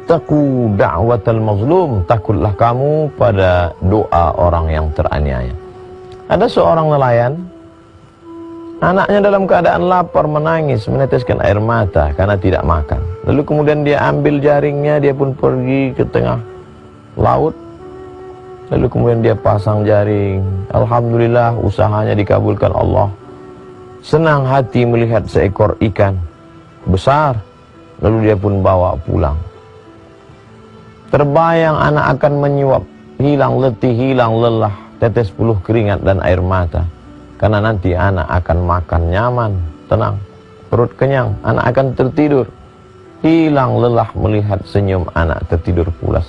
Ittaqu da'watal mazlum, takutlah kamu pada doa orang yang teraniaya. Ada seorang nelayan, anaknya dalam keadaan lapar menangis, meneteskan air mata karena tidak makan. Lalu kemudian dia ambil jaringnya, dia pun pergi ke tengah laut. Lalu kemudian dia pasang jaring. Alhamdulillah usahanya dikabulkan Allah. Senang hati melihat seekor ikan besar. Lalu dia pun bawa pulang. Terbayang anak akan menyuap, hilang letih, hilang lelah, tetes puluh keringat dan air mata. Karena nanti anak akan makan nyaman, tenang, perut kenyang, anak akan tertidur. Hilang lelah melihat senyum anak tertidur pulas.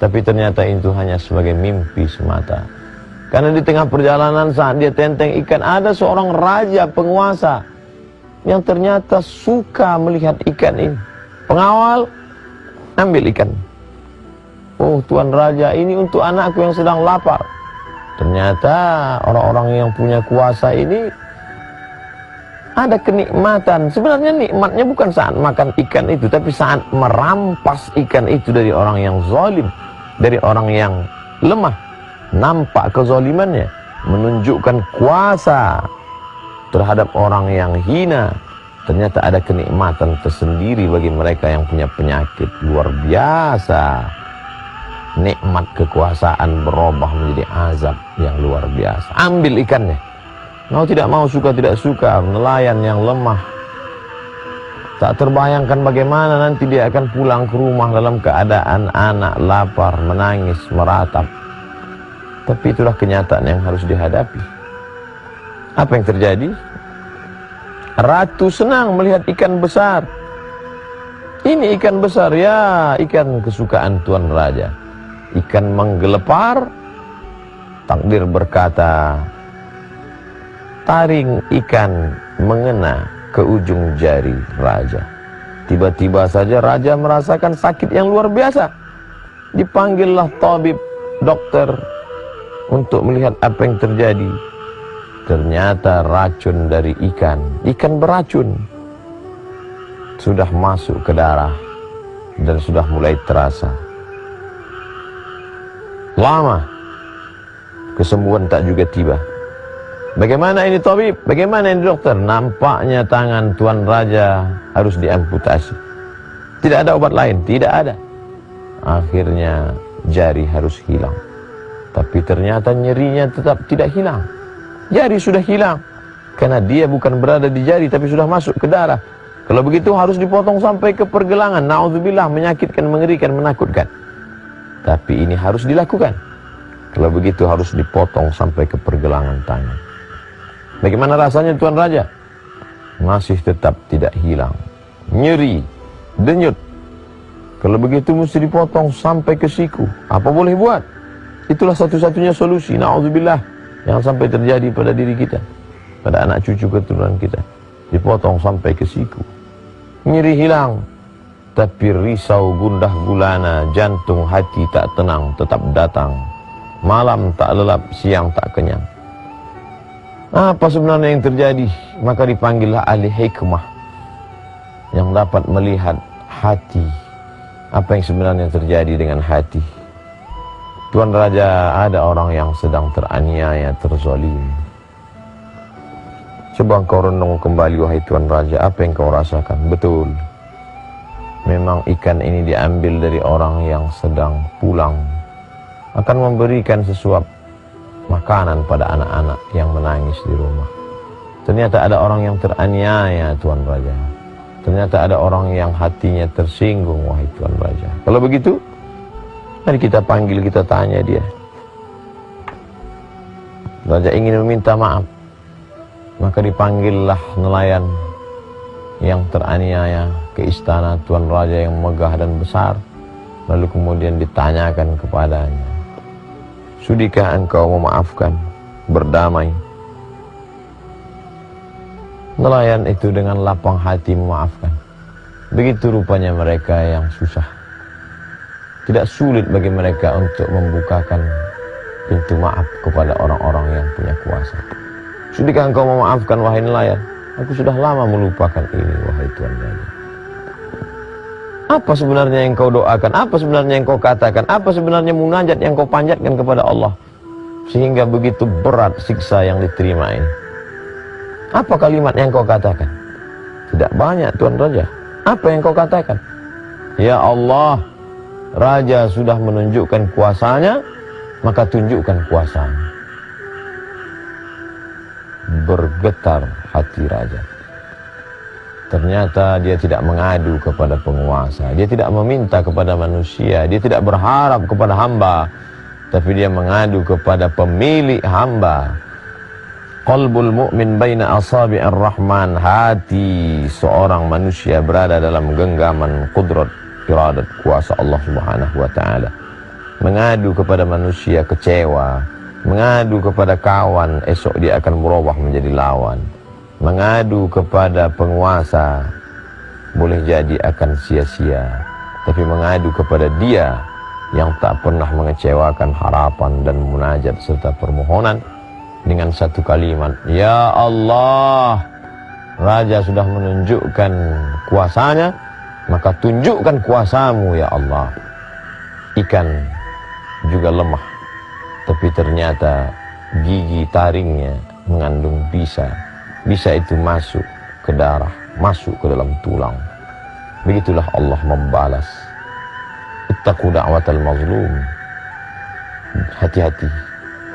Tapi ternyata itu hanya sebagai mimpi semata. Karena di tengah perjalanan saat dia tenteng ikan, ada seorang raja penguasa yang ternyata suka melihat ikan ini. Pengawal, ambil ikan. Oh, Tuan Raja, ini untuk anakku yang sedang lapar. Ternyata orang-orang yang punya kuasa ini ada kenikmatan. Sebenarnya nikmatnya bukan saat makan ikan itu, tapi saat merampas ikan itu dari orang yang zalim, dari orang yang lemah. Nampak kezalimannya, menunjukkan kuasa terhadap orang yang hina. Ternyata ada kenikmatan tersendiri bagi mereka yang punya penyakit luar biasa. Nikmat kekuasaan berubah menjadi azab yang luar biasa. Ambil ikannya. Mau tidak mau, suka tidak suka, nelayan yang lemah. Tak terbayangkan bagaimana nanti dia akan pulang ke rumah dalam keadaan anak lapar, menangis, meratap. Tapi itulah kenyataan yang harus dihadapi. Apa yang terjadi? Ratu senang melihat ikan besar. Ini ikan besar, ya, ikan kesukaan Tuan Raja. Ikan menggelepar, takdir berkata, taring ikan mengena ke ujung jari raja. Tiba-tiba saja raja merasakan sakit yang luar biasa. Dipanggillah tabib, dokter, untuk melihat apa yang terjadi. Ternyata racun dari ikan beracun, sudah masuk ke darah dan sudah mulai terasa. Lama kesembuhan tak juga tiba. Bagaimana ini tabib? Bagaimana ini dokter? Nampaknya tangan Tuan Raja harus diamputasi. Tidak ada obat lain, tidak ada. Akhirnya jari harus hilang. Tapi ternyata nyerinya tetap tidak hilang. Jari sudah hilang karena dia bukan berada di jari tapi sudah masuk ke darah. Kalau begitu harus dipotong sampai ke pergelangan. Na'udzubillah, menyakitkan, mengerikan, menakutkan. Tapi ini harus dilakukan. Kalau begitu harus dipotong sampai ke pergelangan tangan. Bagaimana rasanya Tuan Raja? Masih tetap tidak hilang. Nyeri, denyut. Kalau begitu mesti dipotong sampai ke siku. Apa boleh buat? Itulah satu-satunya solusi. Na'udzubillah, jangan sampai terjadi pada diri kita, pada anak cucu keturunan kita. Dipotong sampai ke siku. Nyeri hilang. Tapi risau, gundah gulana, jantung, hati tak tenang, tetap datang. Malam tak lelap, siang tak kenyang. Apa sebenarnya yang terjadi? Maka dipanggillah ahli hikmah yang dapat melihat hati. Apa yang sebenarnya terjadi dengan hati? Tuan Raja, ada orang yang sedang teraniaya, terzalim. Coba kau renung kembali, wahai Tuan Raja, apa yang kau rasakan? Betul, memang ikan ini diambil dari orang yang sedang pulang, akan memberikan sesuap makanan pada anak-anak yang menangis di rumah. Ternyata ada orang yang teraniaya, Tuan Raja. Ternyata ada orang yang hatinya tersinggung, wahai Tuan Raja. Kalau begitu, mari kita panggil, kita tanya dia. Raja ingin meminta maaf. Maka dipanggillah nelayan yang teraniaya ke istana Tuan Raja yang megah dan besar. Lalu kemudian ditanyakan kepadanya, sudikah engkau memaafkan, berdamai? Nelayan itu dengan lapang hati memaafkan. Begitu rupanya mereka yang susah. Tidak sulit bagi mereka untuk membukakan pintu maaf kepada orang-orang yang punya kuasa. Sudikah engkau memaafkan, wahai nelayan? Aku sudah lama melupakan ini, wahai Tuan Raja. Apa sebenarnya yang kau doakan? Apa sebenarnya yang kau katakan? Apa sebenarnya munajat yang kau panjatkan kepada Allah? Sehingga begitu berat siksa yang diterima ini. Apa kalimat yang kau katakan? Tidak banyak, Tuan Raja. Apa yang kau katakan? Ya Allah, Raja sudah menunjukkan kuasanya, maka tunjukkan kuasamu. Bergetar hati Raja. Ternyata dia tidak mengadu kepada penguasa, dia tidak meminta kepada manusia, dia tidak berharap kepada hamba, tapi dia mengadu kepada pemilik hamba. Qalbul mu'min baina asabi'ir rahman, hati seorang manusia berada dalam genggaman qudrat, iradat, kuasa Allah Subhanahu wa taala. Mengadu kepada manusia kecewa, mengadu kepada kawan esok dia akan berubah menjadi lawan. Mengadu kepada penguasa boleh jadi akan sia-sia, tapi mengadu kepada dia yang tak pernah mengecewakan harapan dan munajat serta permohonan dengan satu kalimat, ya Allah, Raja sudah menunjukkan kuasanya, maka tunjukkan kuasamu ya Allah. Ikan juga lemah, tapi ternyata gigi taringnya mengandung bisa. Bisa itu masuk ke darah, masuk ke dalam tulang. Begitulah Allah membalas. Ittaqu da'watal mazlum. Hati-hati,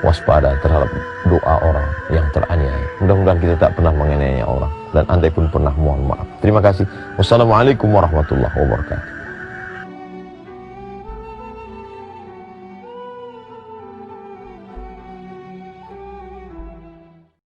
waspada terhadap doa orang yang teraniaya. Mudah-mudahan kita tak pernah menganiaya orang, dan andai pun pernah, mohon maaf. Terima kasih. Wassalamualaikum warahmatullahi wabarakatuh.